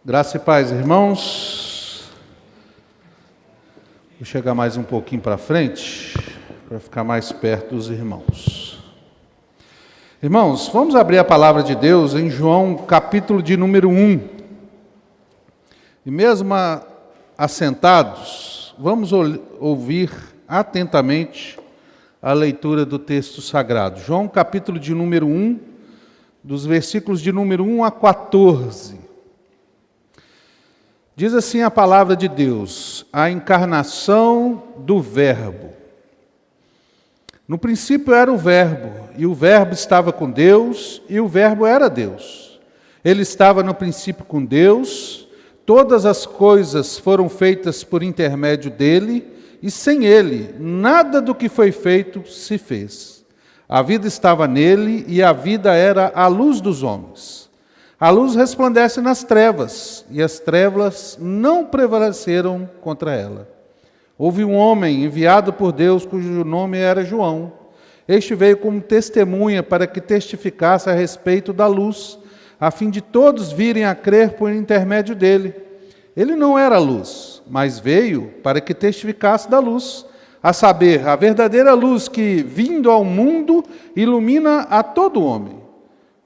Graça e paz, irmãos. Vou chegar mais um pouquinho para frente, para ficar mais perto dos irmãos. Irmãos, vamos abrir a palavra de Deus em João, capítulo de número 1. E mesmo assentados, vamos ouvir atentamente a leitura do texto sagrado. João, capítulo de número 1, dos versículos de número 1 a 14. Diz assim a palavra de Deus: a encarnação do Verbo. No princípio era o Verbo, e o Verbo estava com Deus, e o Verbo era Deus. Ele estava no princípio com Deus, todas as coisas foram feitas por intermédio dele, e sem ele, nada do que foi feito se fez. A vida estava nele, e a vida era a luz dos homens. A luz resplandece nas trevas, e as trevas não prevaleceram contra ela. Houve um homem enviado por Deus, cujo nome era João. Este veio como testemunha para que testificasse a respeito da luz, a fim de todos virem a crer por intermédio dele. Ele não era a luz, mas veio para que testificasse da luz, a saber, a verdadeira luz que, vindo ao mundo, ilumina a todo homem.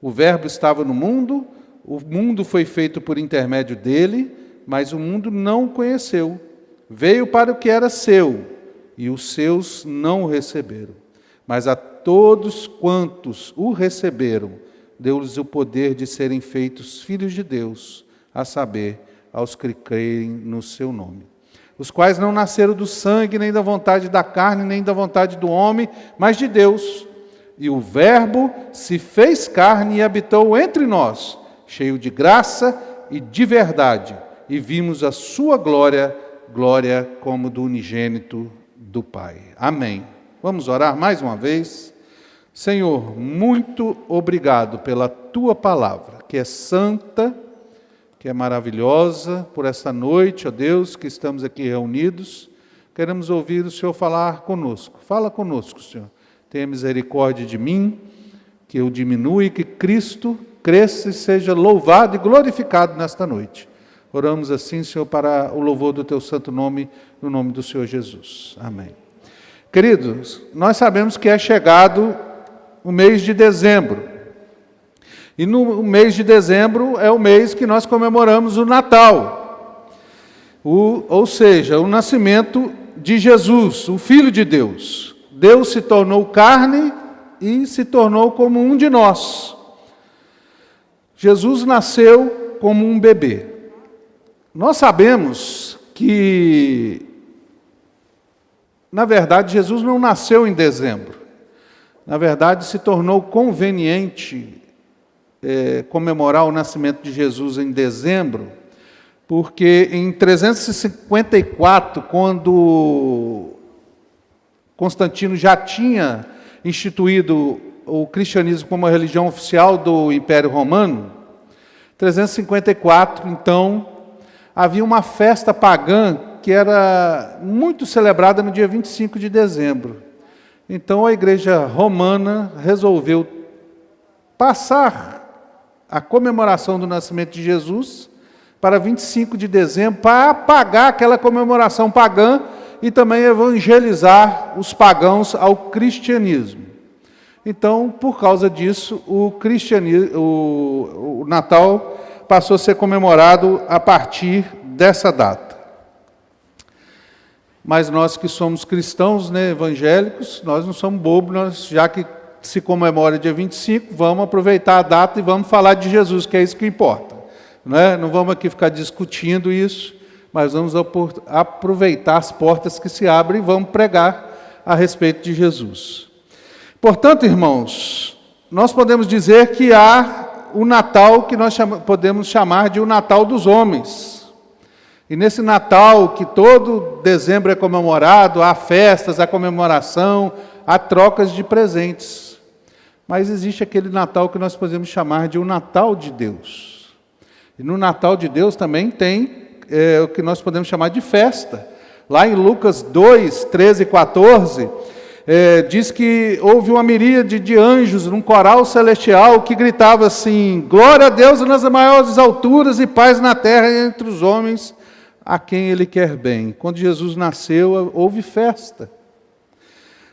O Verbo estava no mundo, o mundo foi feito por intermédio dele, mas o mundo não o conheceu. Veio para o que era seu, e os seus não o receberam. Mas a todos quantos o receberam, deu-lhes o poder de serem feitos filhos de Deus, a saber, aos que creem no seu nome. Os quais não nasceram do sangue, nem da vontade da carne, nem da vontade do homem, mas de Deus. E o Verbo se fez carne e habitou entre nós, cheio de graça e de verdade, e vimos a sua glória, glória como do unigênito do Pai. Amém. Vamos orar mais uma vez. Senhor, muito obrigado pela tua palavra, que é santa, que é maravilhosa, por esta noite, ó Deus, que estamos aqui reunidos. Queremos ouvir o Senhor falar conosco. Fala conosco, Senhor. Tenha misericórdia de mim, que eu diminua e que Cristo cresça e seja louvado e glorificado nesta noite. Oramos assim, Senhor, para o louvor do teu santo nome, no nome do Senhor Jesus. Amém. Queridos, nós sabemos que é chegado o mês de dezembro. E no mês de dezembro é o mês que nós comemoramos o Natal. Ou seja, o nascimento de Jesus, o Filho de Deus. Deus se tornou carne e se tornou como um de nós. Jesus nasceu como um bebê. Nós sabemos que, na verdade, Jesus não nasceu em dezembro. Na verdade, se tornou conveniente comemorar o nascimento de Jesus em dezembro, porque em 354, quando Constantino já tinha instituído o cristianismo como a religião oficial do Império Romano, 354, então, havia uma festa pagã que era muito celebrada no dia 25 de dezembro. Então, a Igreja Romana resolveu passar a comemoração do nascimento de Jesus para 25 de dezembro, para apagar aquela comemoração pagã e também evangelizar os pagãos ao cristianismo. Então, por causa disso, o Natal passou a ser comemorado a partir dessa data. Mas nós que somos cristãos, evangélicos, nós não somos bobos, já que se comemora dia 25, vamos aproveitar a data e vamos falar de Jesus, que é isso que importa. Não vamos aqui ficar discutindo isso, mas vamos aproveitar as portas que se abrem e vamos pregar a respeito de Jesus. Portanto, irmãos, nós podemos dizer que há o Natal que nós podemos chamar de o Natal dos homens. E nesse Natal, que todo dezembro é comemorado, há festas, há comemoração, há trocas de presentes. Mas existe aquele Natal que nós podemos chamar de o Natal de Deus. E no Natal de Deus também tem o que nós podemos chamar de festa. Lá em Lucas 2, 13 e 14, diz que houve uma miríade de anjos num coral celestial que gritava assim: glória a Deus nas maiores alturas e paz na terra entre os homens a quem Ele quer bem. Quando Jesus nasceu, houve festa.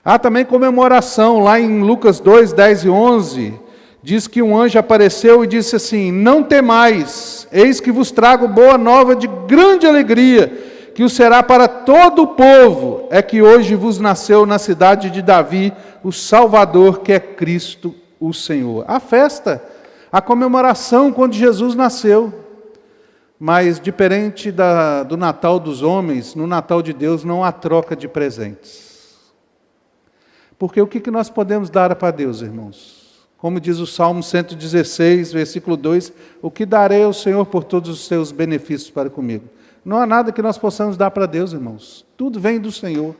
Há também comemoração, lá em Lucas 2, 10 e 11, diz que um anjo apareceu e disse assim: não temais, eis que vos trago boa nova de grande alegria, que o será para todo o povo, é que hoje vos nasceu na cidade de Davi o Salvador, que é Cristo o Senhor. A festa, a comemoração quando Jesus nasceu. Mas diferente do Natal dos homens, no Natal de Deus não há troca de presentes. Porque o que nós podemos dar para Deus, irmãos? Como diz o Salmo 116, versículo 2, o que darei ao Senhor por todos os seus benefícios para comigo? Não há nada que nós possamos dar para Deus, irmãos. Tudo vem do Senhor.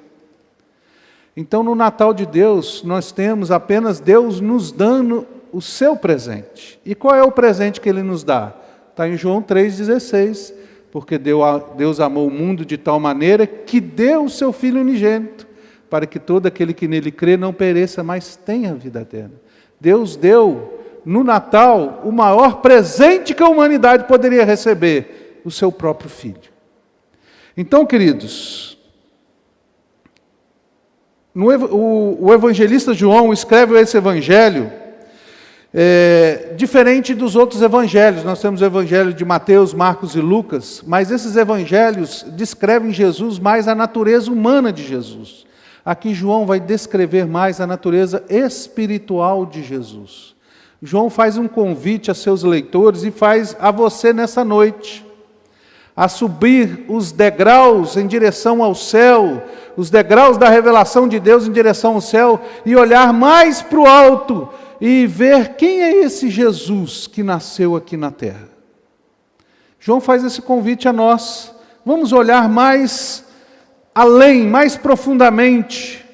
Então, no Natal de Deus, nós temos apenas Deus nos dando o seu presente. E qual é o presente que Ele nos dá? Está em João 3,16. Porque Deus amou o mundo de tal maneira que deu o seu Filho unigênito, para que todo aquele que nele crê não pereça, mas tenha vida eterna. Deus deu, no Natal, o maior presente que a humanidade poderia receber: o seu próprio Filho. Então, queridos, o evangelista João escreve esse evangelho diferente dos outros evangelhos. Nós temos o evangelho de Mateus, Marcos e Lucas, mas esses evangelhos descrevem Jesus mais a natureza humana de Jesus. Aqui João vai descrever mais a natureza espiritual de Jesus. João faz um convite a seus leitores e faz a você nessa noite a subir os degraus em direção ao céu, os degraus da revelação de Deus em direção ao céu, e olhar mais para o alto e ver quem é esse Jesus que nasceu aqui na terra. João faz esse convite a nós. Vamos olhar mais além, mais profundamente.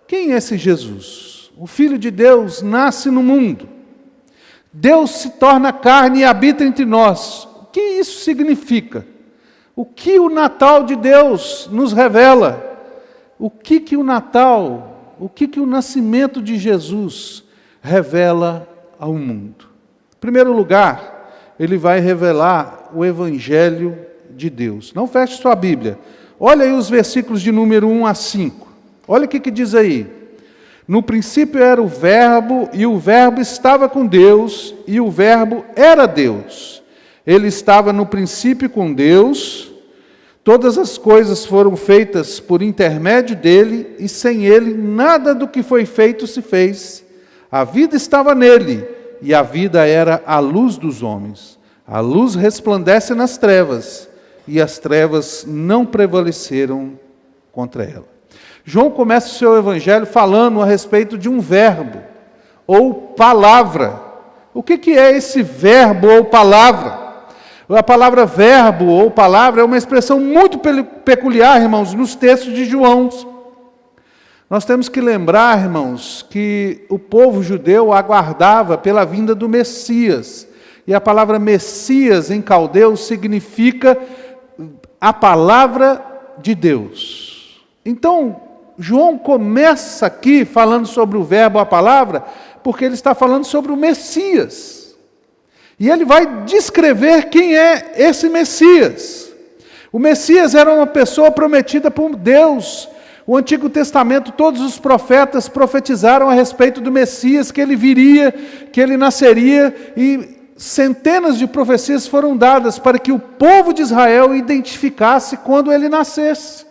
Quem é esse Jesus? O Filho de Deus nasce no mundo. Deus se torna carne e habita entre nós. O que isso significa? O que o Natal de Deus nos revela? O que o Natal, o que o nascimento de Jesus revela ao mundo? Em primeiro lugar, ele vai revelar o Evangelho de Deus. Não feche sua Bíblia. Olha aí os versículos de número 1 a 5. Olha o que diz aí. No princípio era o Verbo, e o Verbo estava com Deus, e o Verbo era Deus. Ele estava no princípio com Deus. Todas as coisas foram feitas por intermédio dele, e sem ele nada do que foi feito se fez. A vida estava nele, e a vida era a luz dos homens. A luz resplandece nas trevas, e as trevas não prevaleceram contra ela. João começa o seu evangelho falando a respeito de um verbo, ou palavra. O que é esse verbo ou palavra? A palavra verbo ou palavra é uma expressão muito peculiar, irmãos, nos textos de João. Nós temos que lembrar, irmãos, que o povo judeu aguardava pela vinda do Messias. E a palavra Messias em caldeu significa a palavra de Deus. Então, João começa aqui falando sobre o verbo, a palavra, porque ele está falando sobre o Messias. E ele vai descrever quem é esse Messias. O Messias era uma pessoa prometida por Deus. O Antigo Testamento, todos os profetas profetizaram a respeito do Messias, que ele viria, que ele nasceria, e centenas de profecias foram dadas para que o povo de Israel identificasse quando ele nascesse.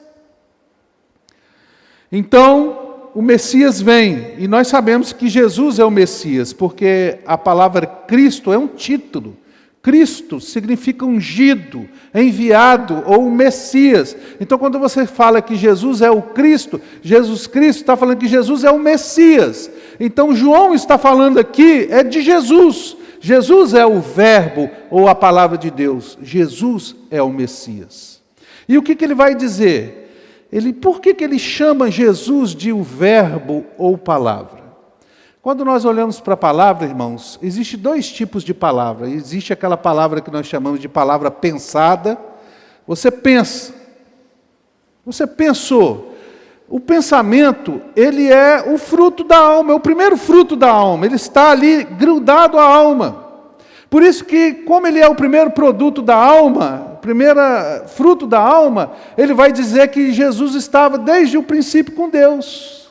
Então, o Messias vem, e nós sabemos que Jesus é o Messias, porque a palavra Cristo é um título. Cristo significa ungido, enviado ou Messias. Então, quando você fala que Jesus é o Cristo, Jesus Cristo está falando que Jesus é o Messias. Então, João está falando aqui de Jesus. Jesus é o verbo ou a palavra de Deus. Jesus é o Messias. E o que ele vai dizer? Por que ele chama Jesus de o verbo ou palavra? Quando nós olhamos para a palavra, irmãos, existe dois tipos de palavra. Existe aquela palavra que nós chamamos de palavra pensada. Você pensa. Você pensou. o pensamento, ele é o fruto da alma, é o primeiro fruto da alma, ele está ali grudado à alma. Por isso que, como ele é o primeiro produto da alma, o primeiro fruto da alma, ele vai dizer que Jesus estava desde o princípio com Deus.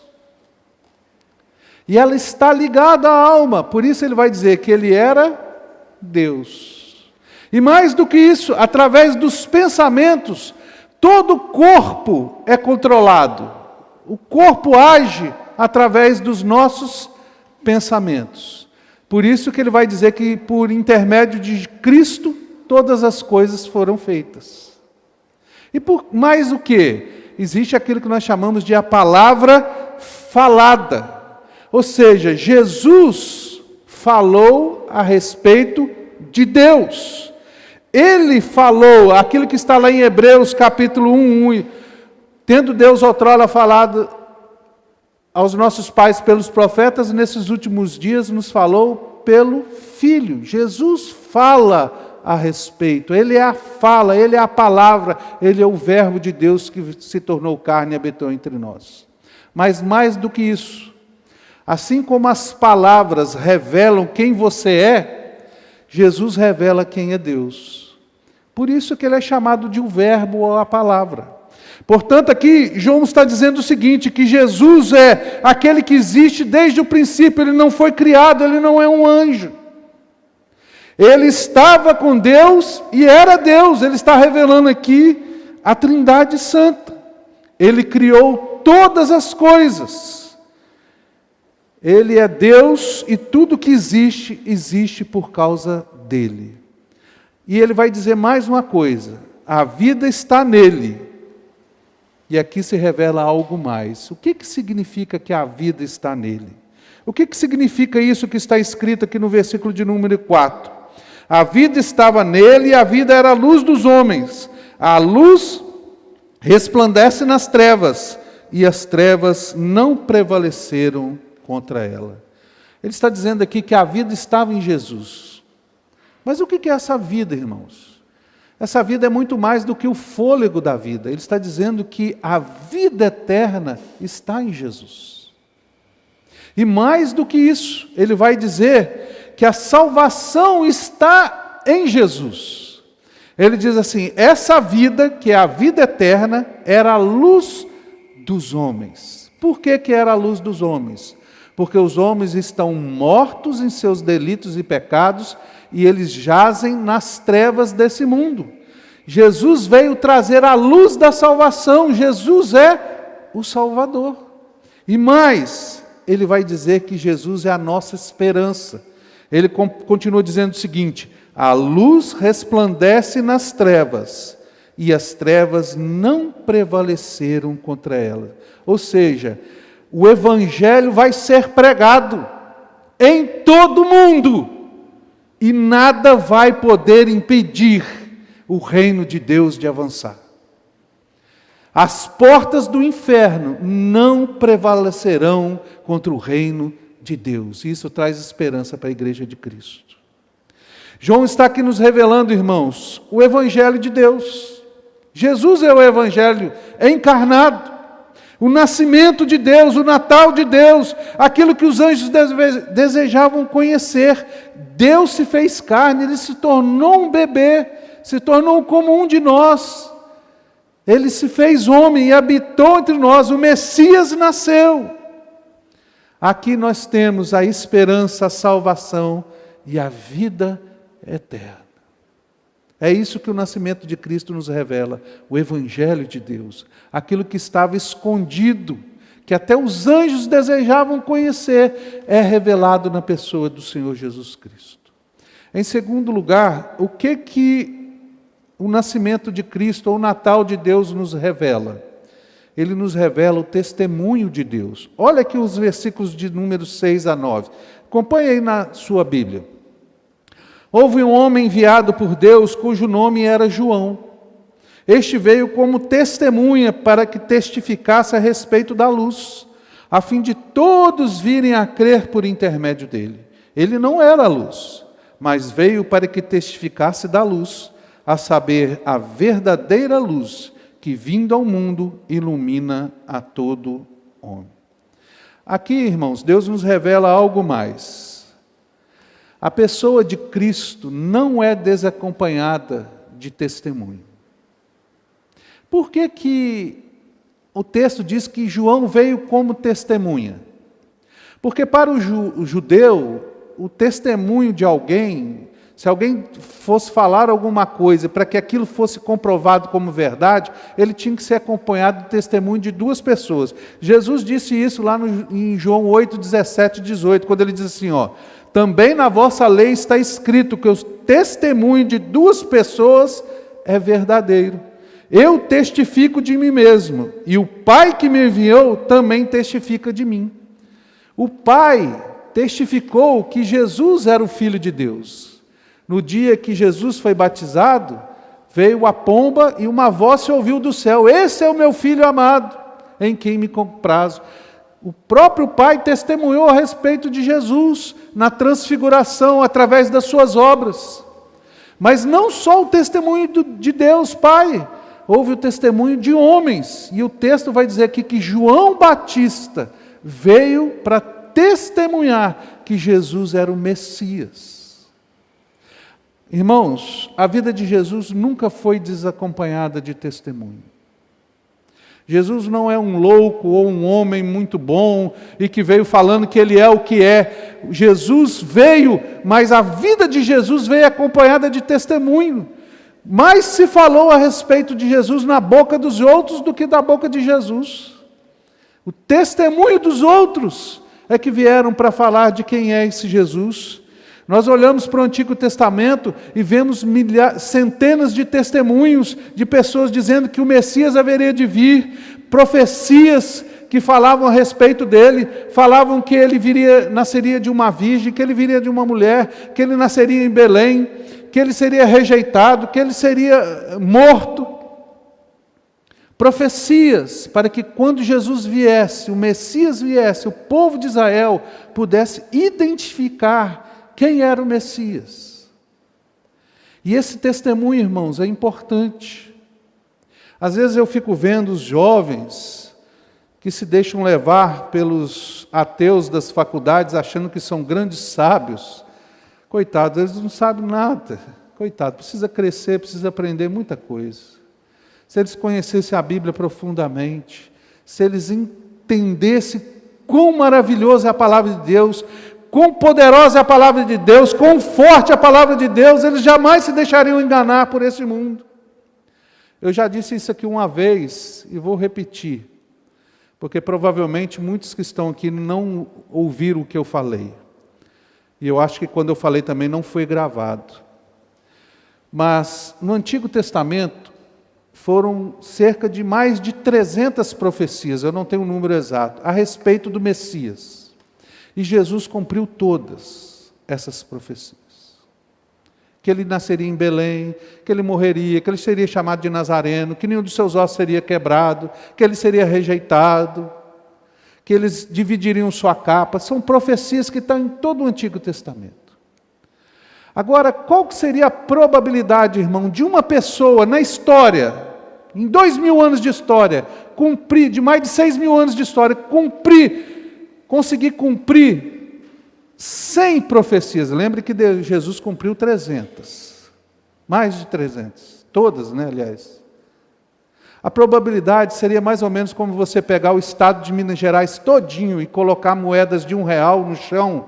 E ela está ligada à alma, por isso ele vai dizer que ele era Deus. E mais do que isso, através dos pensamentos, todo o corpo é controlado. O corpo age através dos nossos pensamentos. Por isso que ele vai dizer que por intermédio de Cristo, todas as coisas foram feitas. E por mais o que? Existe aquilo que nós chamamos de a palavra falada. Ou seja, Jesus falou a respeito de Deus. Ele falou aquilo que está lá em Hebreus capítulo 1, tendo Deus outrora falado aos nossos pais pelos profetas, nesses últimos dias nos falou pelo Filho. Jesus fala a respeito, Ele é a fala, Ele é a palavra, Ele é o verbo de Deus que se tornou carne e habitou entre nós. Mas mais do que isso, assim como as palavras revelam quem você é, Jesus revela quem é Deus. Por isso que Ele é chamado de o verbo ou a palavra. Portanto, aqui João está dizendo o seguinte, que Jesus é aquele que existe desde o princípio, Ele não foi criado, Ele não é um anjo. Ele estava com Deus e era Deus. Ele está revelando aqui a Trindade Santa. Ele criou todas as coisas. Ele é Deus e tudo que existe, existe por causa dele. E ele vai dizer mais uma coisa, a vida está nele. E aqui se revela algo mais. O que significa que a vida está nele? O que significa isso que está escrito aqui no versículo de número 4? A vida estava nele e a vida era a luz dos homens. A luz resplandece nas trevas e as trevas não prevaleceram contra ela. Ele está dizendo aqui que a vida estava em Jesus. Mas o que é essa vida, irmãos? Essa vida é muito mais do que o fôlego da vida. Ele está dizendo que a vida eterna está em Jesus. E mais do que isso, ele vai dizer que a salvação está em Jesus. Ele diz assim, essa vida, que é a vida eterna, era a luz dos homens. Por que era a luz dos homens? Porque os homens estão mortos em seus delitos e pecados, e eles jazem nas trevas desse mundo. Jesus veio trazer a luz da salvação, Jesus é o Salvador. E mais, ele vai dizer que Jesus é a nossa esperança. Ele continua dizendo o seguinte, a luz resplandece nas trevas, e as trevas não prevaleceram contra ela. Ou seja, o Evangelho vai ser pregado em todo o mundo, e nada vai poder impedir o reino de Deus de avançar. As portas do inferno não prevalecerão contra o reino de Deus. Isso traz esperança para a igreja de Cristo. João está aqui nos revelando, irmãos, o Evangelho de Deus. Jesus é o Evangelho encarnado. O nascimento de Deus, o Natal de Deus, aquilo que os anjos desejavam conhecer. Deus se fez carne, Ele se tornou um bebê, se tornou como um de nós. Ele se fez homem e habitou entre nós, o Messias nasceu. Aqui nós temos a esperança, a salvação e a vida eterna. É isso que o nascimento de Cristo nos revela, o Evangelho de Deus, aquilo que estava escondido, que até os anjos desejavam conhecer, é revelado na pessoa do Senhor Jesus Cristo. Em segundo lugar, o que o nascimento de Cristo, ou o Natal de Deus nos revela? Ele nos revela o testemunho de Deus. Olha aqui os versículos de número 6 a 9. Acompanhe aí na sua Bíblia. Houve um homem enviado por Deus, cujo nome era João. Este veio como testemunha para que testificasse a respeito da luz, a fim de todos virem a crer por intermédio dele. Ele não era a luz, mas veio para que testificasse da luz, a saber, a verdadeira luz, que vindo ao mundo ilumina a todo homem. Aqui, irmãos, Deus nos revela algo mais. A pessoa de Cristo não é desacompanhada de testemunho. Por que que o texto diz que João veio como testemunha? Porque para o judeu, o testemunho de alguém, se alguém fosse falar alguma coisa, para que aquilo fosse comprovado como verdade, ele tinha que ser acompanhado do testemunho de duas pessoas. Jesus disse isso lá em João 8, 17 e 18, quando ele diz assim, também na vossa lei está escrito que o testemunho de duas pessoas é verdadeiro. Eu testifico de mim mesmo, e o Pai que me enviou também testifica de mim. O Pai testificou que Jesus era o Filho de Deus. No dia que Jesus foi batizado, veio a pomba e uma voz se ouviu do céu: esse é o meu Filho amado, em quem me comprazo. O próprio Pai testemunhou a respeito de Jesus na transfiguração, através das suas obras. Mas não só o testemunho de Deus Pai, houve o testemunho de homens. E o texto vai dizer aqui que João Batista veio para testemunhar que Jesus era o Messias. Irmãos, a vida de Jesus nunca foi desacompanhada de testemunho. Jesus não é um louco ou um homem muito bom e que veio falando que ele é o que é. Jesus veio, mas a vida de Jesus veio acompanhada de testemunho. Mais se falou a respeito de Jesus na boca dos outros do que da boca de Jesus. O testemunho dos outros é que vieram para falar de quem é esse Jesus. Nós olhamos para o Antigo Testamento e vemos centenas de testemunhos de pessoas dizendo que o Messias haveria de vir, profecias que falavam a respeito dele, falavam que ele nasceria de uma virgem, que ele viria de uma mulher, que ele nasceria em Belém, que ele seria rejeitado, que ele seria morto. Profecias para que quando Jesus viesse, o Messias viesse, o povo de Israel pudesse identificar quem era o Messias. E esse testemunho, irmãos, é importante. Às vezes eu fico vendo os jovens que se deixam levar pelos ateus das faculdades, achando que são grandes sábios. Coitados, eles não sabem nada. Coitado, precisa crescer, precisa aprender muita coisa. Se eles conhecessem a Bíblia profundamente, se eles entendessem quão maravilhosa é a palavra de Deus, quão poderosa é a palavra de Deus, quão forte é a palavra de Deus, eles jamais se deixariam enganar por esse mundo. Eu já disse isso aqui uma vez e vou repetir, porque provavelmente muitos que estão aqui não ouviram o que eu falei. E eu acho que quando eu falei também não foi gravado. Mas no Antigo Testamento foram cerca de mais de 300 profecias, eu não tenho o número exato, a respeito do Messias. E Jesus cumpriu todas essas profecias. Que ele nasceria em Belém, que ele morreria, que ele seria chamado de Nazareno, que nenhum dos seus ossos seria quebrado, que ele seria rejeitado, que eles dividiriam sua capa. São profecias que estão em todo o Antigo Testamento. Agora, qual que seria a probabilidade, irmão, de uma pessoa na história, em 2000 anos de história, cumprir, de mais de 6.000 anos de história, conseguir cumprir 100 profecias? Lembre que Jesus cumpriu 300, mais de 300, todas, aliás. A probabilidade seria mais ou menos como você pegar o estado de Minas Gerais todinho e colocar moedas de R$1 no chão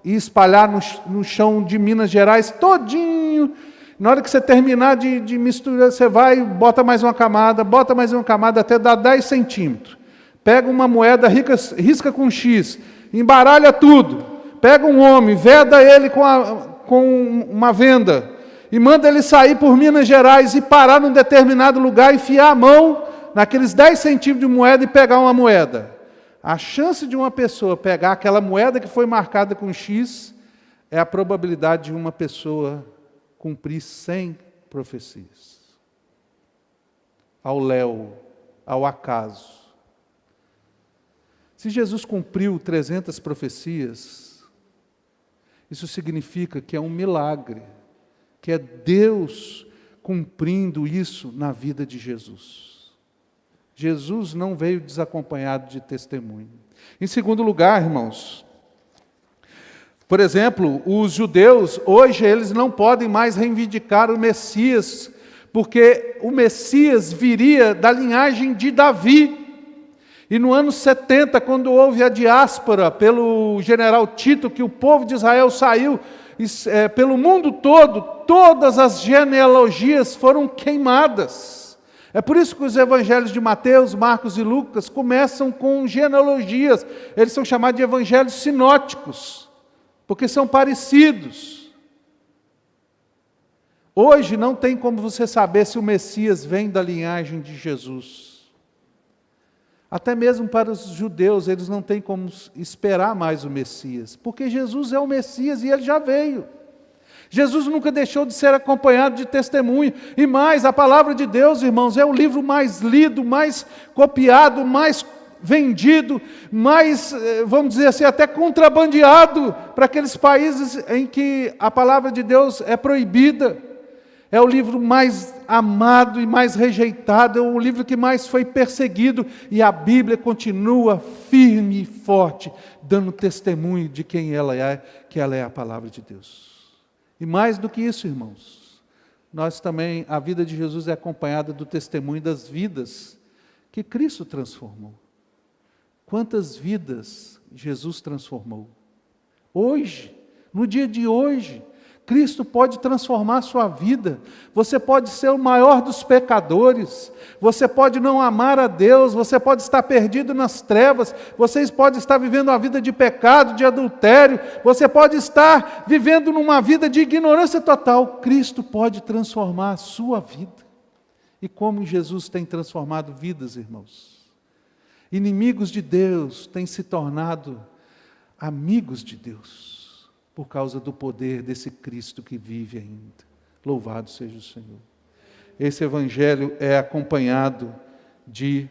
e espalhar no chão de Minas Gerais todinho. Na hora que você terminar de misturar, você vai, bota mais uma camada até dar 10 centímetros. Pega uma moeda, risca com X, embaralha tudo. Pega um homem, veda ele com uma venda e manda ele sair por Minas Gerais e parar num determinado lugar, enfiar a mão naqueles 10 centímetros de moeda e pegar uma moeda. A chance de uma pessoa pegar aquela moeda que foi marcada com X é a probabilidade de uma pessoa cumprir 100 profecias. Ao léu, ao acaso. Se Jesus cumpriu 300 profecias, isso significa que é um milagre, que é Deus cumprindo isso na vida de Jesus. Jesus não veio desacompanhado de testemunho. Em segundo lugar, irmãos, por exemplo, os judeus, hoje eles não podem mais reivindicar o Messias, porque o Messias viria da linhagem de Davi. E no ano 70, quando houve a diáspora pelo general Tito, que o povo de Israel saiu pelo mundo todo, todas as genealogias foram queimadas. É por isso que os evangelhos de Mateus, Marcos e Lucas começam com genealogias. Eles são chamados de evangelhos sinóticos, porque são parecidos. Hoje não tem como você saber se o Messias vem da linhagem de Jesus. Até mesmo para os judeus, eles não têm como esperar mais o Messias, porque Jesus é o Messias e ele já veio. Jesus nunca deixou de ser acompanhado de testemunho. E mais, a palavra de Deus, irmãos, é o livro mais lido, mais copiado, mais vendido, mais, vamos dizer assim, até contrabandeado para aqueles países em que a palavra de Deus é proibida. É o livro mais amado e mais rejeitado, é o livro que mais foi perseguido, e a Bíblia continua firme e forte, dando testemunho de quem ela é, que ela é a palavra de Deus. E mais do que isso, irmãos, nós também, a vida de Jesus é acompanhada do testemunho das vidas que Cristo transformou. Quantas vidas Jesus transformou? Hoje, no dia de hoje, Cristo pode transformar a sua vida. Você pode ser o maior dos pecadores, você pode não amar a Deus, você pode estar perdido nas trevas, você pode estar vivendo uma vida de pecado, de adultério, você pode estar vivendo numa vida de ignorância total. Cristo pode transformar a sua vida. E como Jesus tem transformado vidas, irmãos. Inimigos de Deus têm se tornado amigos de Deus, por causa do poder desse Cristo que vive ainda. Louvado seja o Senhor. Esse evangelho é acompanhado de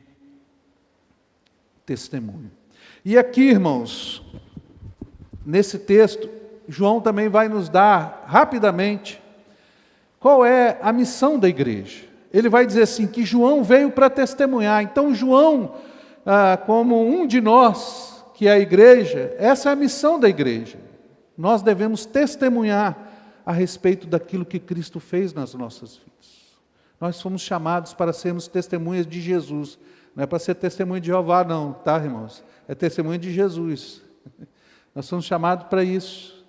testemunho. E aqui, irmãos, nesse texto, João também vai nos dar, rapidamente, qual é a missão da igreja. Ele vai dizer assim, que João veio para testemunhar. Então, João, como um de nós, que é a igreja, essa é a missão da igreja. Nós devemos testemunhar a respeito daquilo que Cristo fez nas nossas vidas. Nós fomos chamados para sermos testemunhas de Jesus. Não é para ser testemunha de Jeová, não, tá, irmãos? É testemunha de Jesus. Nós somos chamados para isso.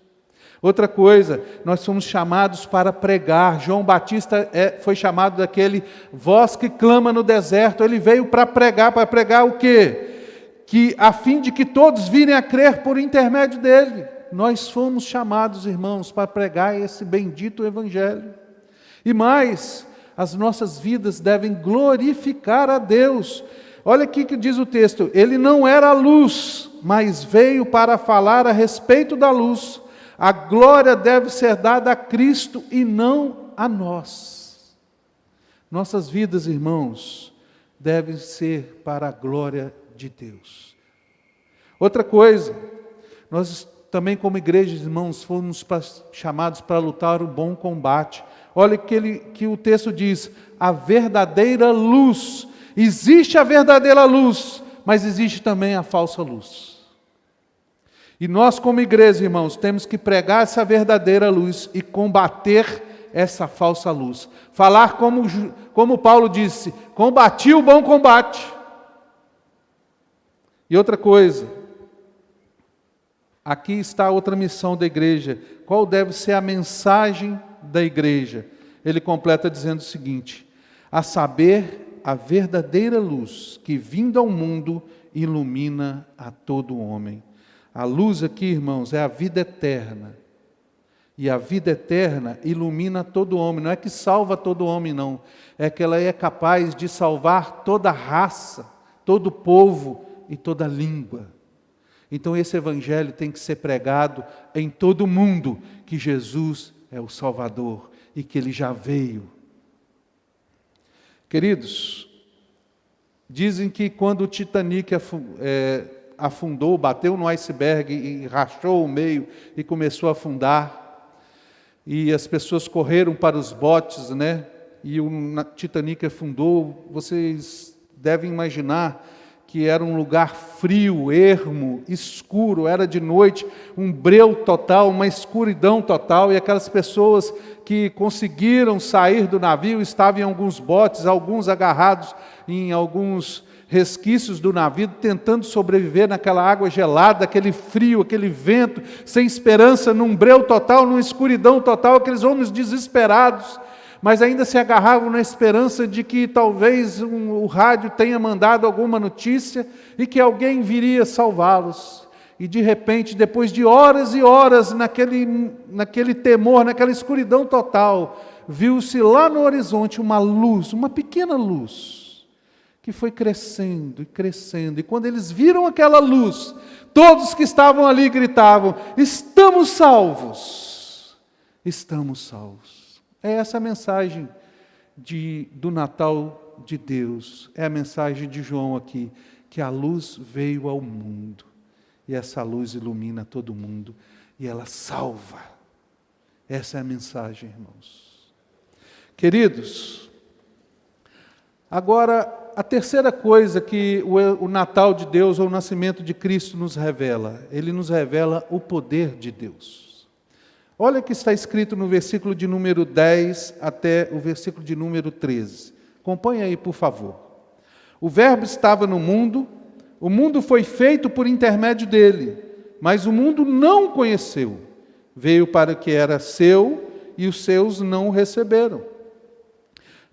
Outra coisa, nós somos chamados para pregar. João Batista foi chamado daquele voz que clama no deserto. Ele veio para pregar o quê? Que a fim de que todos virem a crer por intermédio dele. Nós fomos chamados, irmãos, para pregar esse bendito evangelho. E mais, as nossas vidas devem glorificar a Deus. Olha aqui que diz o texto, ele não era a luz, mas veio para falar a respeito da luz. A glória deve ser dada a Cristo e não a nós. Nossas vidas, irmãos, devem ser para a glória de Deus. Outra coisa, nós também como igreja, irmãos, fomos chamados para lutar o bom combate. Olha que o texto diz, a verdadeira luz. Existe a verdadeira luz, mas existe também a falsa luz. E nós como igreja, irmãos, temos que pregar essa verdadeira luz e combater essa falsa luz. Falar como Paulo disse, combati o bom combate. E outra coisa, aqui está outra missão da igreja. Qual deve ser a mensagem da igreja? Ele completa dizendo o seguinte, a saber, a verdadeira luz que vindo ao mundo ilumina a todo homem. A luz aqui, irmãos, é a vida eterna. E a vida eterna ilumina todo homem. Não é que salva todo homem, não. É que ela é capaz de salvar toda raça, todo povo e toda língua. Então esse evangelho tem que ser pregado em todo o mundo, que Jesus é o Salvador e que Ele já veio. Queridos, dizem que quando o Titanic afundou, bateu no iceberg e rachou o meio e começou a afundar, e as pessoas correram para os botes, né? E o Titanic afundou, vocês devem imaginar que era um lugar frio, ermo, escuro, era de noite, um breu total, uma escuridão total, e aquelas pessoas que conseguiram sair do navio estavam em alguns botes, alguns agarrados em alguns resquícios do navio, tentando sobreviver naquela água gelada, aquele frio, aquele vento, sem esperança, num breu total, numa escuridão total, aqueles homens desesperados, mas ainda se agarravam na esperança de que talvez o rádio tenha mandado alguma notícia e que alguém viria salvá-los. E de repente, depois de horas e horas naquele temor, naquela escuridão total, viu-se lá no horizonte uma luz, uma pequena luz, que foi crescendo e crescendo. E quando eles viram aquela luz, todos que estavam ali gritavam: estamos salvos! Estamos salvos. É essa a mensagem do Natal de Deus. É a mensagem de João aqui, que a luz veio ao mundo. E essa luz ilumina todo mundo. E ela salva. Essa é a mensagem, irmãos. Queridos, agora a terceira coisa que o Natal de Deus, ou o nascimento de Cristo nos revela. Ele nos revela o poder de Deus. Olha o que está escrito no versículo de número 10 até o versículo de número 13. Acompanhe aí, por favor. O Verbo estava no mundo, o mundo foi feito por intermédio dele, mas o mundo não o conheceu. Veio para o que era seu e os seus não o receberam.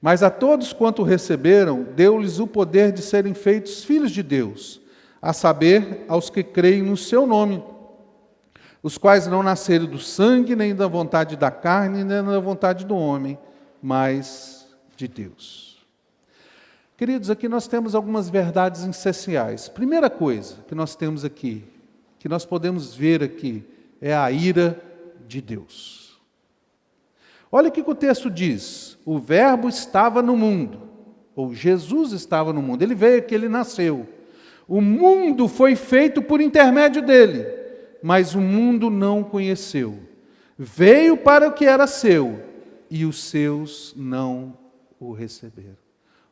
Mas a todos quanto o receberam, deu-lhes o poder de serem feitos filhos de Deus, a saber, aos que creem no seu nome, os quais não nasceram do sangue, nem da vontade da carne, nem da vontade do homem, mas de Deus. Queridos, aqui nós temos algumas verdades essenciais. Primeira coisa que nós temos aqui, que nós podemos ver aqui, é a ira de Deus. Olha o que o texto diz: o Verbo estava no mundo, ou Jesus estava no mundo, ele veio aqui, ele nasceu. O mundo foi feito por intermédio dele, mas o mundo não o conheceu. Veio para o que era seu, e os seus não o receberam.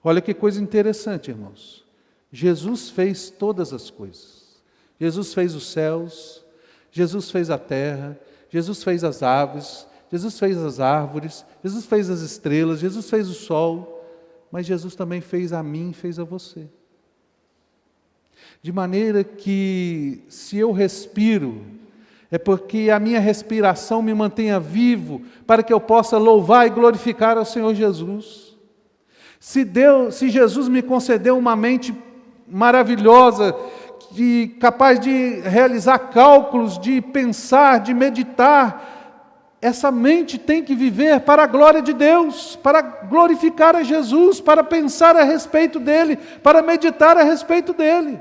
Olha que coisa interessante, irmãos. Jesus fez todas as coisas. Jesus fez os céus, Jesus fez a terra, Jesus fez as aves, Jesus fez as árvores, Jesus fez as estrelas, Jesus fez o sol, mas Jesus também fez a mim, fez a você. De maneira que, se eu respiro, é porque a minha respiração me mantenha vivo, para que eu possa louvar e glorificar ao Senhor Jesus. Se Jesus me concedeu uma mente maravilhosa, capaz de realizar cálculos, de pensar, de meditar, essa mente tem que viver para a glória de Deus, para glorificar a Jesus, para pensar a respeito dEle, para meditar a respeito dEle.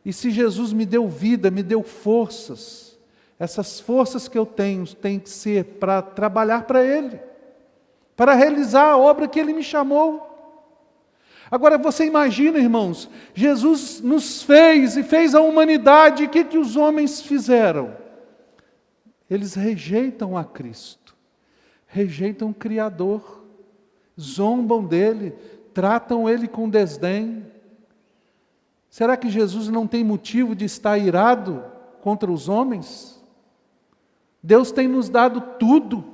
E se Jesus me deu vida, me deu forças, essas forças que eu tenho têm que ser para trabalhar para Ele, para realizar a obra que Ele me chamou. Agora você imagina, irmãos, Jesus nos fez e fez a humanidade, e o que os homens fizeram? Eles rejeitam a Cristo, rejeitam o Criador, zombam dEle, tratam Ele com desdém. Será que Jesus não tem motivo de estar irado contra os homens? Deus tem nos dado tudo.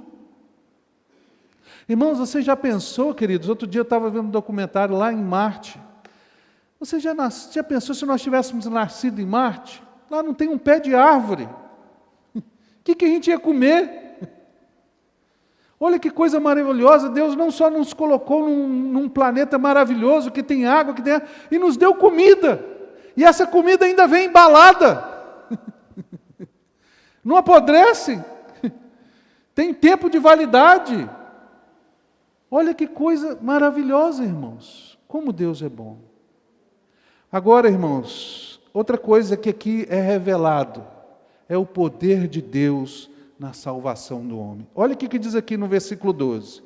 Irmãos, você já pensou, queridos? Outro dia eu estava vendo um documentário lá em Marte. Você já pensou se nós tivéssemos nascido em Marte? Lá não tem um pé de árvore. O que a gente ia comer? Olha que coisa maravilhosa. Deus não só nos colocou num planeta maravilhoso, que tem água, e nos deu comida. E essa comida ainda vem embalada. Não apodrece. Tem tempo de validade. Olha que coisa maravilhosa, irmãos. Como Deus é bom. Agora, irmãos, outra coisa que aqui é revelado é o poder de Deus na salvação do homem. Olha o que diz aqui no versículo 12.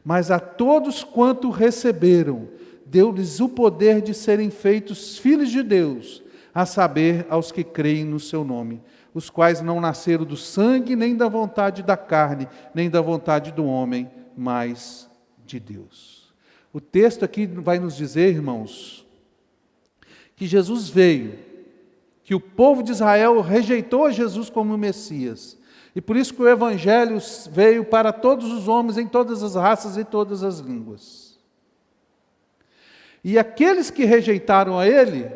Mas a todos quanto receberam, deu-lhes o poder de serem feitos filhos de Deus, a saber, aos que creem no seu nome, os quais não nasceram do sangue, nem da vontade da carne, nem da vontade do homem, mas de Deus. O texto aqui vai nos dizer, irmãos, que Jesus veio, que o povo de Israel rejeitou Jesus como Messias. E por isso que o Evangelho veio para todos os homens, em todas as raças e todas as línguas. E aqueles que rejeitaram a Ele,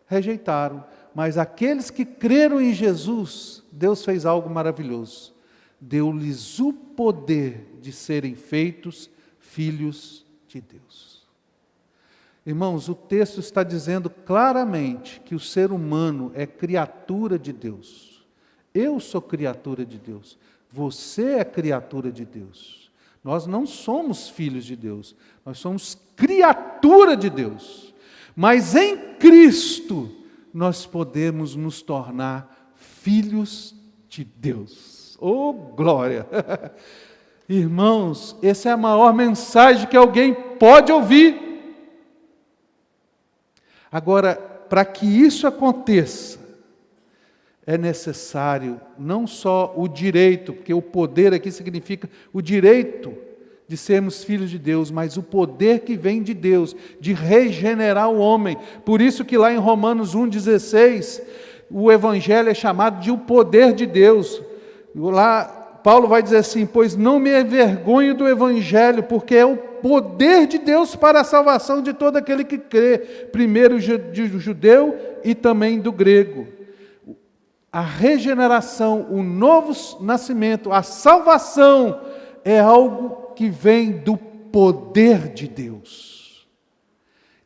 rejeitaram. Mas aqueles que creram em Jesus, Deus fez algo maravilhoso. Deu-lhes o poder de serem feitos filhos de Deus. Irmãos, o texto está dizendo claramente que o ser humano é criatura de Deus. Eu sou criatura de Deus. Você é criatura de Deus. Nós não somos filhos de Deus. Nós somos criatura de Deus. Mas em Cristo, nós podemos nos tornar filhos de Deus. Oh, glória! Irmãos, essa é a maior mensagem que alguém pode ouvir. Agora, para que isso aconteça, é necessário não só o direito, porque o poder aqui significa o direito de sermos filhos de Deus, mas o poder que vem de Deus, de regenerar o homem. Por isso que lá em Romanos 1,16, o Evangelho é chamado de o poder de Deus. Lá Paulo vai dizer assim: pois não me envergonho do Evangelho, porque é o poder de Deus para a salvação de todo aquele que crê, primeiro do judeu e também do grego. A regeneração, o novo nascimento, a salvação é algo que vem do poder de Deus.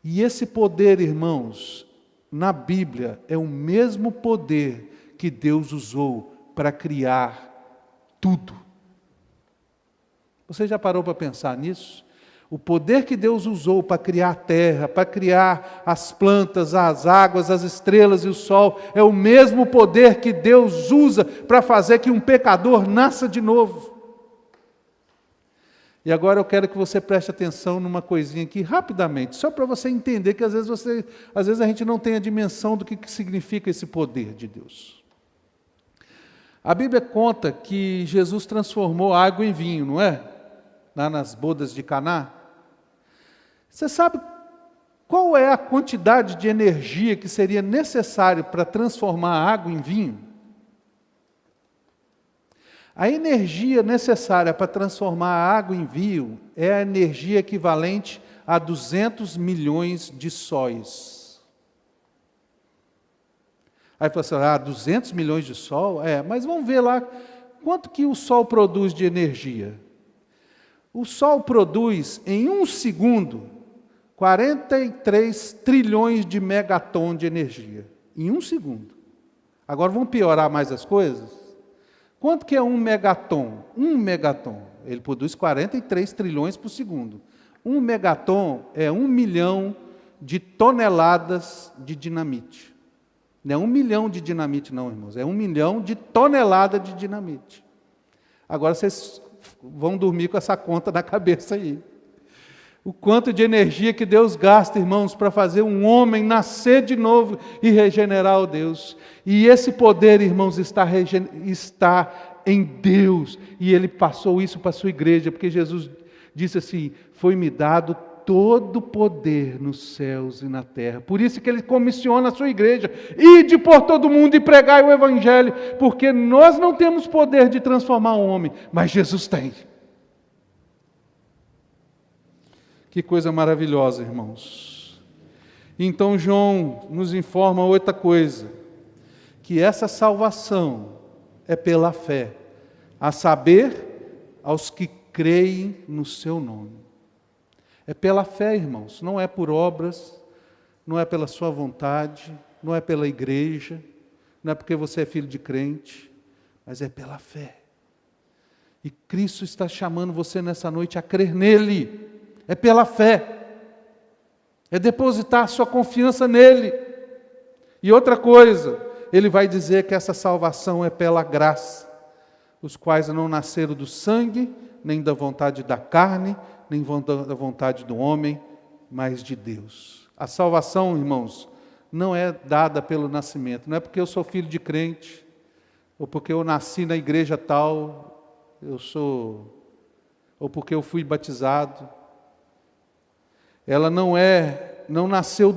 E esse poder, irmãos, na Bíblia é o mesmo poder que Deus usou para criar tudo. Você já parou para pensar nisso? O poder que Deus usou para criar a terra, para criar as plantas, as águas, as estrelas e o sol, é o mesmo poder que Deus usa para fazer que um pecador nasça de novo. E agora eu quero que você preste atenção numa coisinha aqui, rapidamente, só para você entender que às vezes a gente não tem a dimensão do que significa esse poder de Deus. A Bíblia conta que Jesus transformou água em vinho, não é? Lá nas bodas de Caná. Você sabe qual é a quantidade de energia que seria necessário para transformar a água em vinho? A energia necessária para transformar a água em vinho é a energia equivalente a 200 milhões de sóis. Aí você fala assim, 200 milhões de sol? Mas vamos ver lá, quanto que o sol produz de energia? O sol produz, em 1 segundo, 43 trilhões de megaton de energia. Em 1 segundo. Agora vamos piorar mais as coisas? Quanto que é 1 megaton? 1 megaton, ele produz 43 trilhões por segundo. 1 megaton é 1 milhão de toneladas de dinamite. Não é 1 milhão de dinamite não, irmãos. É 1 milhão de toneladas de dinamite. Agora vocês vão dormir com essa conta na cabeça aí. O quanto de energia que Deus gasta, irmãos, para fazer um homem nascer de novo e regenerar o Deus. E esse poder, irmãos, está em Deus. E Ele passou isso para a sua igreja, porque Jesus disse assim, foi-me dado todo o poder nos céus e na terra. Por isso que Ele comissiona a sua igreja. Ide por todo mundo e pregai o Evangelho, porque nós não temos poder de transformar um homem, mas Jesus tem. Que coisa maravilhosa, irmãos. Então João nos informa outra coisa, que essa salvação é pela fé, a saber, aos que creem no seu nome. É pela fé, irmãos, não é por obras, não é pela sua vontade, não é pela igreja, não é porque você é filho de crente, mas é pela fé. E Cristo está chamando você nessa noite a crer nele. É pela fé, é depositar sua confiança nele. E outra coisa, ele vai dizer que essa salvação é pela graça, os quais não nasceram do sangue, nem da vontade da carne, nem da vontade do homem, mas de Deus. A salvação, irmãos, não é dada pelo nascimento, não é porque eu sou filho de crente, ou porque eu nasci na igreja tal, ou porque eu fui batizado. Ela não é não nasceu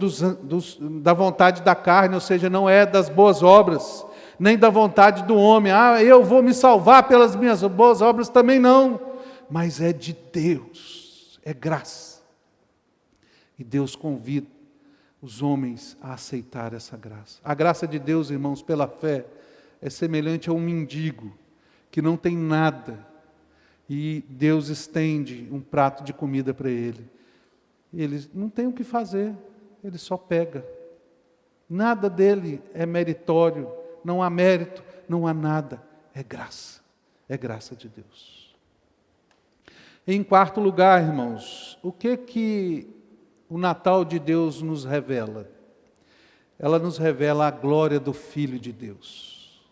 da vontade da carne, ou seja, não é das boas obras, nem da vontade do homem. Eu vou me salvar pelas minhas boas obras, também não. Mas é de Deus, é graça. E Deus convida os homens a aceitar essa graça. A graça de Deus, irmãos, pela fé, é semelhante a um mendigo que não tem nada, e Deus estende um prato de comida para ele. Ele não tem o que fazer, ele só pega. Nada dele é meritório, não há mérito, não há nada, é graça de Deus. Em quarto lugar, irmãos, o que o Natal de Deus nos revela? Ela nos revela a glória do Filho de Deus.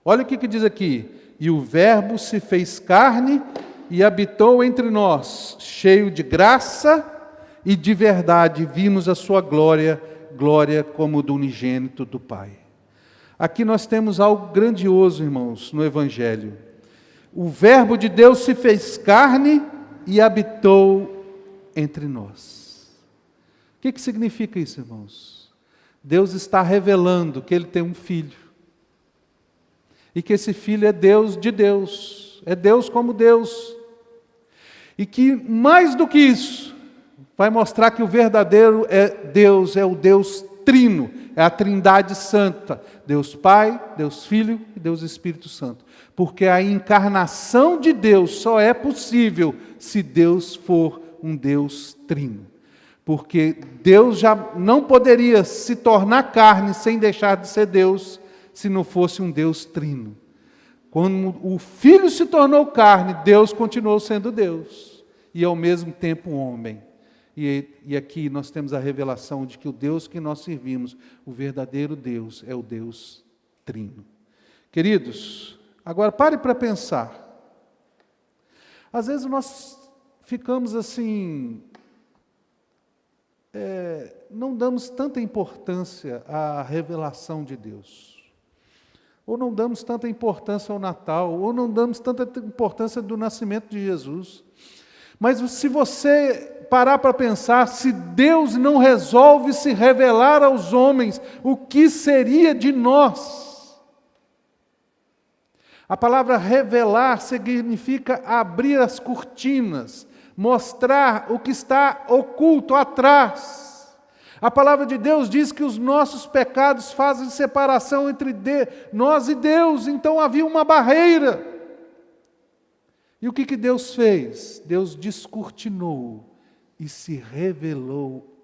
Olha o que diz aqui: e o Verbo se fez carne e habitou entre nós, cheio de graça e de verdade, vimos a sua glória, glória como do unigênito do Pai. Aqui nós temos algo grandioso, irmãos, no Evangelho. O Verbo de Deus se fez carne e habitou entre nós. O que significa isso, irmãos? Deus está revelando que Ele tem um Filho. E que esse Filho é Deus de Deus. É Deus como Deus. E que, mais do que isso, vai mostrar que o verdadeiro Deus é o Deus Trino. É a Trindade Santa. Deus Pai, Deus Filho e Deus Espírito Santo. Porque a encarnação de Deus só é possível se Deus for um Deus Trino. Porque Deus já não poderia se tornar carne sem deixar de ser Deus, se não fosse um Deus trino. Quando o Filho se tornou carne, Deus continuou sendo Deus, e ao mesmo tempo homem. E aqui nós temos a revelação de que o Deus que nós servimos, o verdadeiro Deus, é o Deus trino. Queridos, agora pare para pensar. Às vezes nós ficamos assim... não damos tanta importância à revelação de Deus, ou não damos tanta importância ao Natal, ou não damos tanta importância do nascimento de Jesus. Mas se você parar para pensar, se Deus não resolve se revelar aos homens, o que seria de nós? A palavra revelar significa abrir as cortinas, mostrar o que está oculto atrás. A palavra de Deus diz que os nossos pecados fazem separação entre nós e Deus, então havia uma barreira. E o que Deus fez? Deus descortinou e se revelou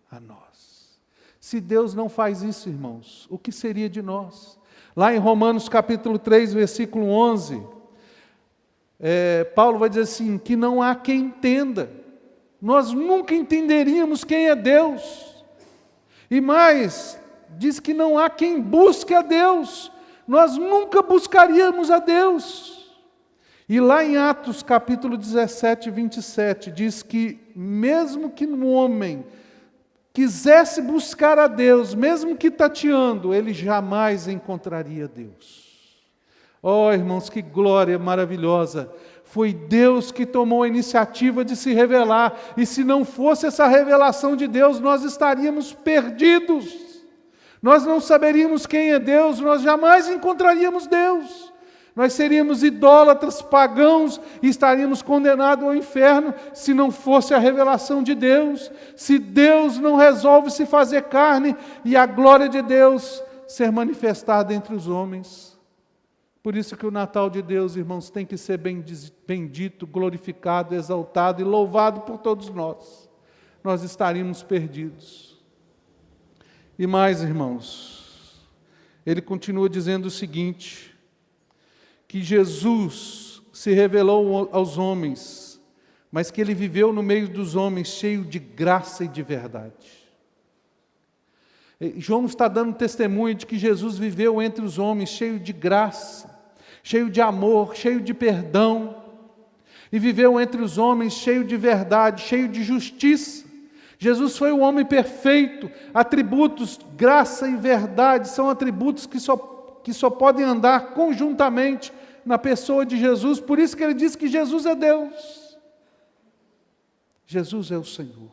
a nós. Se Deus não faz isso, irmãos, o que seria de nós? Lá em Romanos capítulo 3, versículo 11... Paulo vai dizer assim, que não há quem entenda. Nós nunca entenderíamos quem é Deus. E mais, diz que não há quem busque a Deus. Nós nunca buscaríamos a Deus. E lá em Atos capítulo 17, 27, diz que mesmo que um homem quisesse buscar a Deus, mesmo que tateando, ele jamais encontraria Deus. Oh, irmãos, que glória maravilhosa! Foi Deus que tomou a iniciativa de se revelar. E se não fosse essa revelação de Deus, nós estaríamos perdidos. Nós não saberíamos quem é Deus, nós jamais encontraríamos Deus. Nós seríamos idólatras, pagãos, e estaríamos condenados ao inferno, se não fosse a revelação de Deus. Se Deus não resolve se fazer carne, e a glória de Deus ser manifestada entre os homens. Por isso que o Natal de Deus, irmãos, tem que ser bendito, glorificado, exaltado e louvado por todos nós. Nós estaríamos perdidos. E mais, irmãos, ele continua dizendo o seguinte, que Jesus se revelou aos homens, mas que ele viveu no meio dos homens cheio de graça e de verdade. João está dando testemunho de que Jesus viveu entre os homens cheio de graça, cheio de amor, cheio de perdão, e viveu entre os homens cheio de verdade, cheio de justiça. Jesus foi o homem perfeito. Atributos, graça e verdade, são atributos que só podem andar conjuntamente na pessoa de Jesus. Por isso que ele diz que Jesus é Deus. Jesus é o Senhor.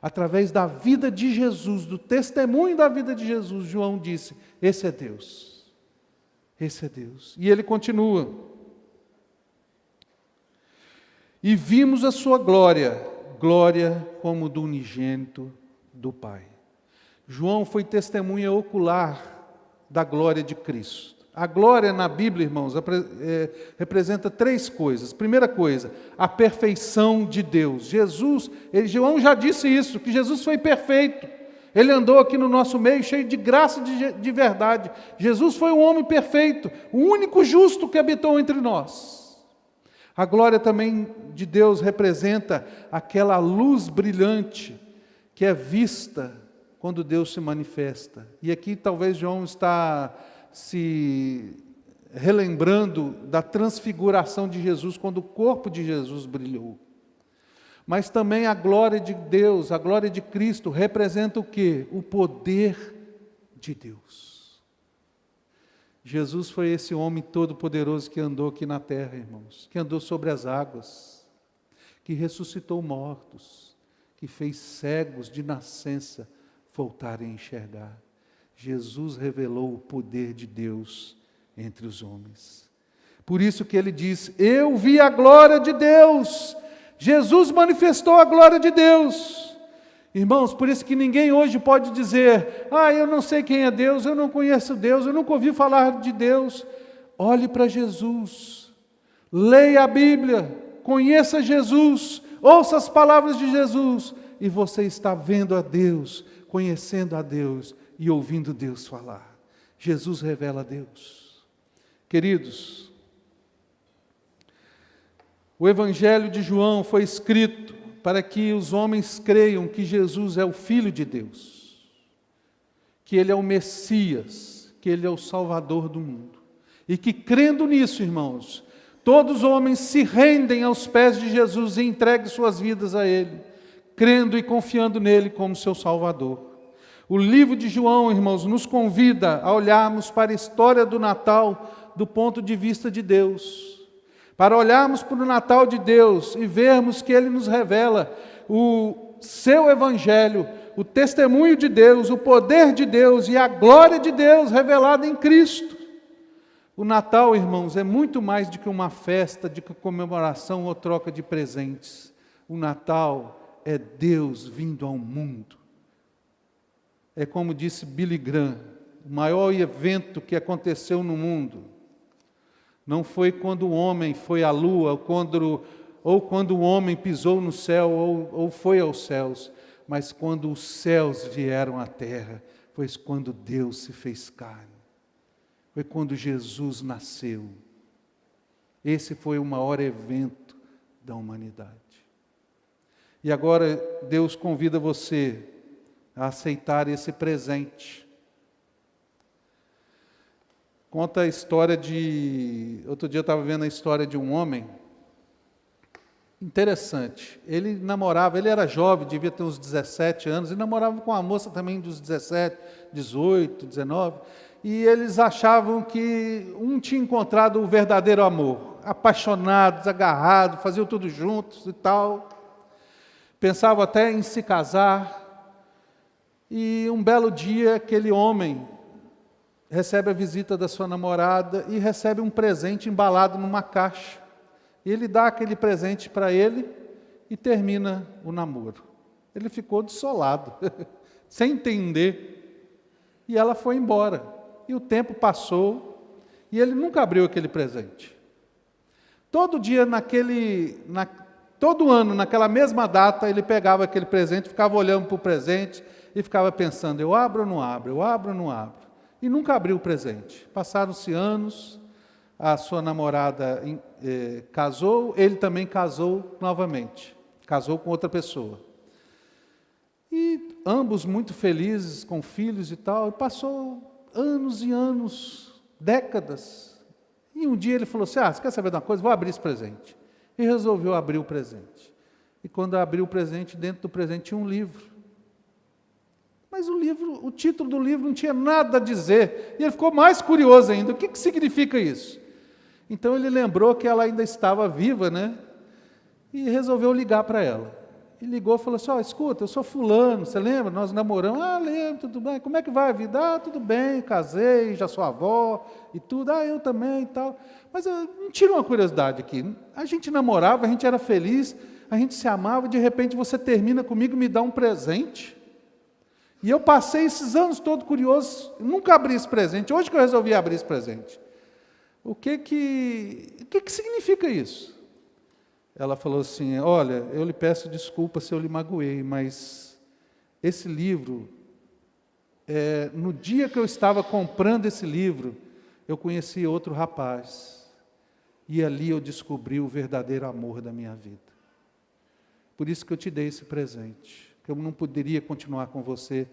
Através da vida de Jesus, do testemunho da vida de Jesus, João disse: esse é Deus. Esse é Deus. E ele continua: e vimos a sua glória, glória como do unigênito do Pai. João foi testemunha ocular da glória de Cristo. A glória na Bíblia, irmãos, representa três coisas. Primeira coisa, a perfeição de Deus. João já disse isso, que Jesus foi perfeito. Ele andou aqui no nosso meio cheio de graça e de verdade. Jesus foi um homem perfeito, o único justo que habitou entre nós. A glória também de Deus representa aquela luz brilhante que é vista quando Deus se manifesta. E aqui talvez João está se relembrando da transfiguração de Jesus, quando o corpo de Jesus brilhou. Mas também a glória de Deus, a glória de Cristo, representa o quê? O poder de Deus. Jesus foi esse homem todo-poderoso que andou aqui na terra, irmãos, que andou sobre as águas, que ressuscitou mortos, que fez cegos de nascença voltarem a enxergar. Jesus revelou o poder de Deus entre os homens. Por isso que ele diz: eu vi a glória de Deus. Jesus manifestou a glória de Deus. Irmãos, por isso que ninguém hoje pode dizer: eu não sei quem é Deus, eu não conheço Deus, eu nunca ouvi falar de Deus. Olhe para Jesus, leia a Bíblia, conheça Jesus, ouça as palavras de Jesus, e você está vendo a Deus, conhecendo a Deus e ouvindo Deus falar. Jesus revela a Deus. Queridos, o Evangelho de João foi escrito para que os homens creiam que Jesus é o Filho de Deus, que Ele é o Messias, que Ele é o Salvador do mundo. E que crendo nisso, irmãos, todos os homens se rendem aos pés de Jesus e entreguem suas vidas a Ele, crendo e confiando nele como seu Salvador. O livro de João, irmãos, nos convida a olharmos para a história do Natal do ponto de vista de Deus. Para olharmos para o Natal de Deus e vermos que Ele nos revela o seu Evangelho, o testemunho de Deus, o poder de Deus e a glória de Deus revelada em Cristo. O Natal, irmãos, é muito mais do que uma festa, de comemoração ou troca de presentes. O Natal é Deus vindo ao mundo. É como disse Billy Graham, o maior evento que aconteceu no mundo não foi quando o homem foi à lua, ou quando o homem pisou no céu, ou foi aos céus, mas quando os céus vieram à terra, foi quando Deus se fez carne, foi quando Jesus nasceu. Esse foi o maior evento da humanidade. E agora Deus convida você a aceitar esse presente. Conta a história outro dia eu estava vendo a história de um homem, interessante. Ele namorava, ele era jovem, devia ter uns 17 anos, e namorava com uma moça também dos 17, 18, 19, e eles achavam que um tinha encontrado o verdadeiro amor, apaixonados, agarrados, faziam tudo juntos e tal, pensavam até em se casar. E um belo dia, aquele homem recebe a visita da sua namorada e recebe um presente embalado numa caixa. E ele dá aquele presente para ele e termina o namoro. Ele ficou desolado, sem entender. E ela foi embora. E o tempo passou e ele nunca abriu aquele presente. Todo dia, todo ano, naquela mesma data, ele pegava aquele presente, ficava olhando para o presente, e ficava pensando: eu abro ou não abro, eu abro ou não abro. E nunca abriu o presente. Passaram-se anos, a sua namorada casou, ele também casou novamente. Casou com outra pessoa. E ambos muito felizes, com filhos e tal. E passou anos e anos, décadas. E um dia ele falou assim: você quer saber de uma coisa? Vou abrir esse presente. E resolveu abrir o presente. E quando abriu o presente, dentro do presente tinha um livro. Mas o título do livro não tinha nada a dizer. E ele ficou mais curioso ainda. O que significa isso? Então ele lembrou que ela ainda estava viva, né? E resolveu ligar para ela. e ligou e falou assim, escuta, eu sou fulano, você lembra? Nós namoramos, lembro, tudo bem, como é que vai a vida? Tudo bem, casei, já sou avó e tudo, eu também e tal. Mas me tira uma curiosidade aqui, a gente namorava, a gente era feliz, a gente se amava, de repente você termina comigo e me dá um presente. E eu passei esses anos todo curioso, nunca abri esse presente, hoje que eu resolvi abrir esse presente. O que significa isso? Ela falou assim, olha, eu lhe peço desculpa se eu lhe magoei, mas esse livro, no dia que eu estava comprando esse livro, eu conheci outro rapaz, e ali eu descobri o verdadeiro amor da minha vida. Por isso que eu te dei esse presente, que eu não poderia continuar com você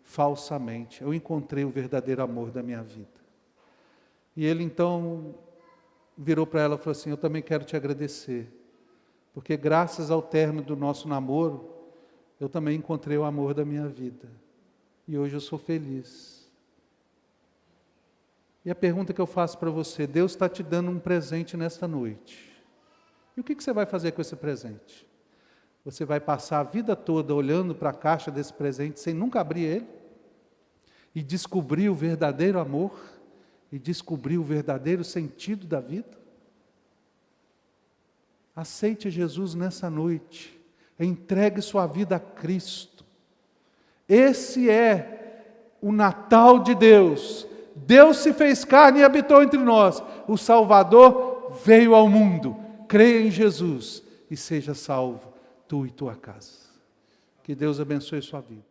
falsamente, eu encontrei o verdadeiro amor da minha vida. E ele então virou para ela e falou assim, eu também quero te agradecer, porque graças ao término do nosso namoro, eu também encontrei o amor da minha vida. E hoje eu sou feliz. E a pergunta que eu faço para você, Deus está te dando um presente nesta noite. E o que você vai fazer com esse presente? Você vai passar a vida toda olhando para a caixa desse presente sem nunca abrir ele? E descobrir o verdadeiro amor? E descobrir o verdadeiro sentido da vida? Aceite Jesus nessa noite, entregue sua vida a Cristo. Esse é o Natal de Deus. Deus se fez carne e habitou entre nós. O Salvador veio ao mundo. Creia em Jesus e seja salvo, tu e tua casa. Que Deus abençoe sua vida.